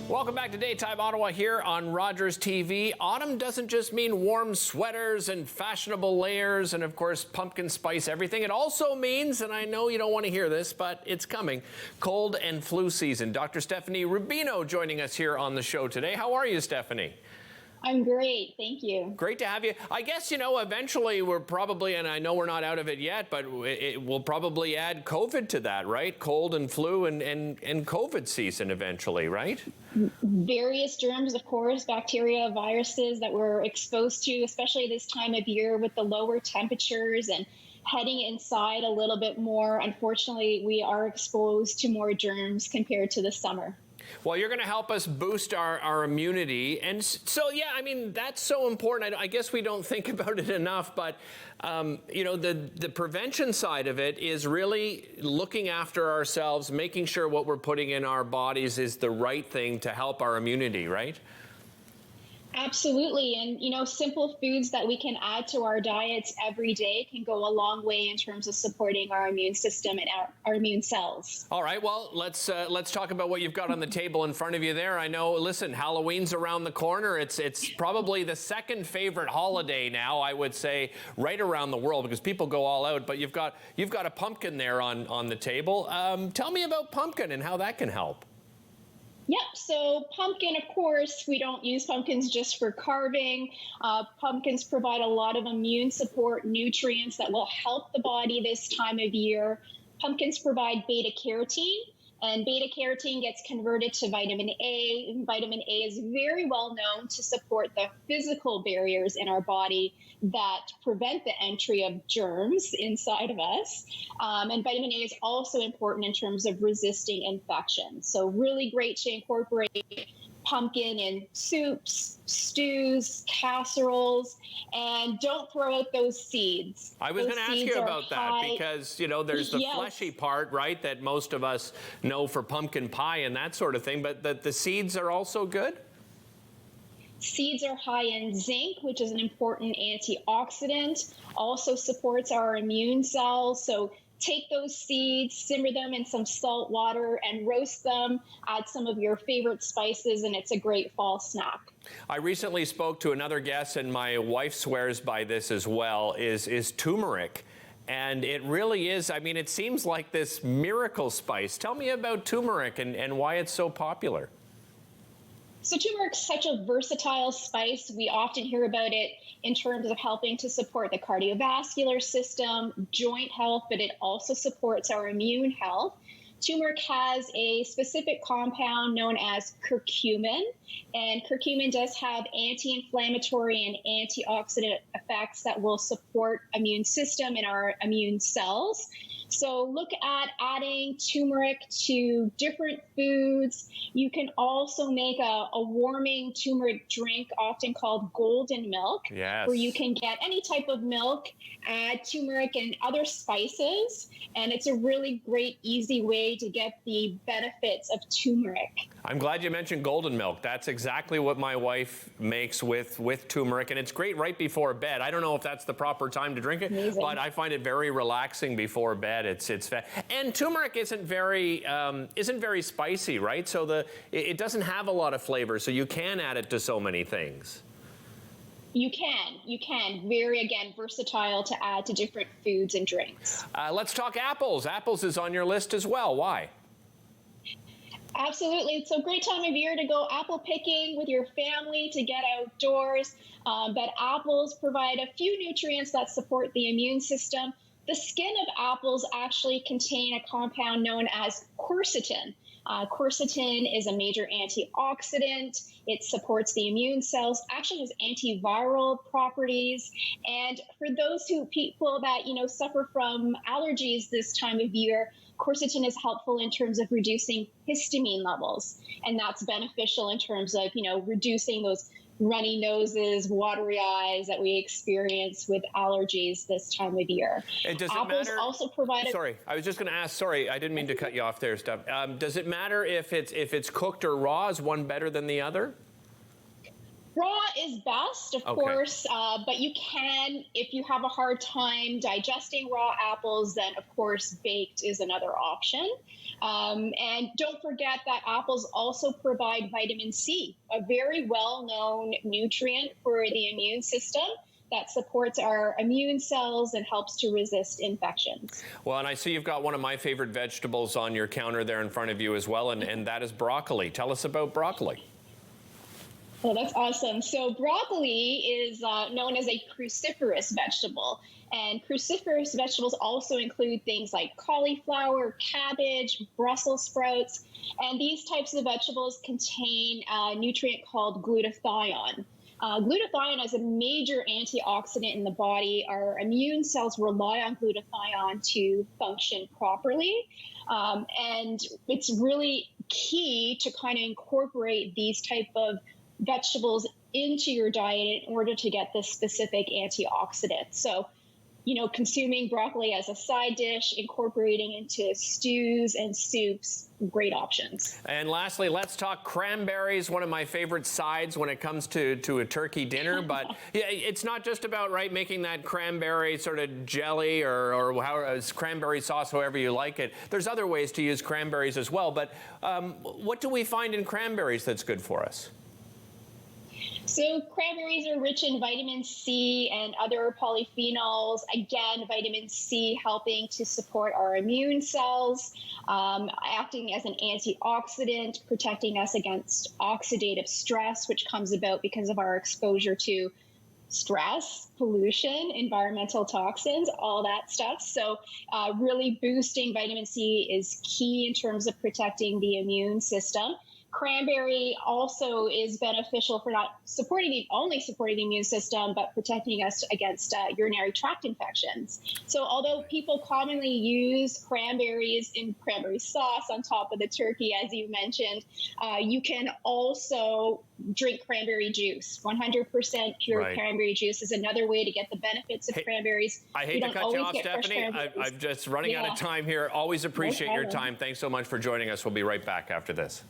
Welcome back to Daytime Ottawa here on Rogers TV. Autumn doesn't just mean warm sweaters and fashionable layers and, of course, pumpkin spice everything. It also means, and I know you don't want to hear this, but it's coming, cold and flu season. Dr. Stephanie Rubino joining us here on the show today. How are you, Stephanie? I'm great. Thank you. Great to have you. I guess, eventually we're probably, and I know we're not out of it yet, but we'll probably add COVID to that, right? Cold and flu and COVID season eventually, right? Various germs, of course, bacteria, viruses that we're exposed to, especially this time of year with the lower temperatures and heading inside a little bit more. Unfortunately, we are exposed to more germs compared to the summer. Well, you're going to help us boost our immunity. And so, yeah, I mean, that's so important. I guess we don't think about it enough, but, the prevention side of it is really looking after ourselves, making sure what we're putting in our bodies is the right thing to help our immunity, right? Absolutely. And, simple foods that we can add to our diets every day can go a long way in terms of supporting our immune system and our immune cells. All right. Well, let's talk about what you've got on the table in front of you there. I know, listen, Halloween's around the corner. It's probably the second favorite holiday now, I would say, right around the world because people go all out. But you've got a pumpkin there on the table. Tell me about pumpkin and how that can help. Yep. So pumpkin, of course, we don't use pumpkins just for carving. Pumpkins provide a lot of immune support nutrients that will help the body this time of year. Pumpkins provide beta carotene, and beta carotene gets converted to vitamin A. And vitamin A is very well known to support the physical barriers in our body that prevent the entry of germs inside of us. And vitamin A is also important in terms of resisting infection. So really great to incorporate pumpkin in soups, stews, casseroles, and don't throw out those seeds. I was going to ask you about that because, there's the fleshy part, right, that most of us know for pumpkin pie and that sort of thing, but the seeds are also good? Seeds are high in zinc, which is an important antioxidant, also supports our immune cells. So take those seeds, simmer them in some salt water and roast them, add some of your favorite spices, and it's a great fall snack. I recently spoke to another guest, and my wife swears by this as well, is turmeric. And it really is, it seems like this miracle spice. Tell me about turmeric and why it's so popular. So turmeric is such a versatile spice. We often hear about it in terms of helping to support the cardiovascular system, joint health, but it also supports our immune health. Turmeric has a specific compound known as curcumin, and curcumin does have anti-inflammatory and antioxidant effects that will support immune system and our immune cells. So look at adding turmeric to different foods. You can also make a warming turmeric drink, often called golden milk, yes, where you can get any type of milk, add turmeric and other spices, and it's a really great, easy way to get the benefits of turmeric. I'm glad you mentioned golden milk. That's exactly what my wife makes with turmeric, and it's great right before bed. I don't know if that's the proper time to drink it, amazing, but I find it very relaxing before bed. And turmeric isn't very spicy, right? So it doesn't have a lot of flavor, so you can add it to so many things. You can. Very, again, versatile to add to different foods and drinks. Let's talk apples. Apples is on your list as well. Why? Absolutely. It's a great time of year to go apple picking with your family, to get outdoors. But apples provide a few nutrients that support the immune system. The skin of apples actually contain a compound known as quercetin. Quercetin is a major antioxidant. It supports the immune cells, actually has antiviral properties. And for those people that, suffer from allergies this time of year, quercetin is helpful in terms of reducing histamine levels. And that's beneficial in terms of, reducing those runny noses, watery eyes that we experience with allergies this time of year. And does Apples it matter? Also provide. Sorry, I was just going to ask. Sorry, I didn't mean to cut you off there, Steph. Does it matter if it's cooked or raw? Is one better than the other? Raw is best, of Okay. course, but you can, if you have a hard time digesting raw apples, then of course baked is another option. And don't forget that apples also provide vitamin C, a very well known nutrient for the immune system that supports our immune cells and helps to resist infections. Well, and I see you've got one of my favorite vegetables on your counter there in front of you as well, and that is broccoli. Tell us about broccoli. Oh, that's awesome. So, broccoli is known as a cruciferous vegetable. And cruciferous vegetables also include things like cauliflower, cabbage, Brussels sprouts. And these types of vegetables contain a nutrient called glutathione. Glutathione is a major antioxidant in the body. Our immune cells rely on glutathione to function properly. And it's really key to kind of incorporate these type of vegetables into your diet in order to get this specific antioxidant. So, consuming broccoli as a side dish, incorporating into stews and soups, great options. And lastly, let's talk cranberries, one of my favorite sides when it comes to a turkey dinner. But yeah, it's not just about, right, making that cranberry sort of jelly or cranberry sauce, however you like it. There's other ways to use cranberries as well. But what do we find in cranberries that's good for us? So cranberries are rich in vitamin C and other polyphenols. Again, vitamin C helping to support our immune cells, acting as an antioxidant, protecting us against oxidative stress, which comes about because of our exposure to stress, pollution, environmental toxins, all that stuff. So really boosting vitamin C is key in terms of protecting the immune system. Cranberry also is beneficial for not only supporting the immune system, but protecting us against urinary tract infections. So although people commonly use cranberries in cranberry sauce on top of the turkey, as you mentioned, you can also drink cranberry juice. 100% pure cranberry juice is another way to get the benefits of cranberries. I hate to cut you off, Stephanie. I'm just running out of time here. Always appreciate your time. Thanks so much for joining us. We'll be right back after this.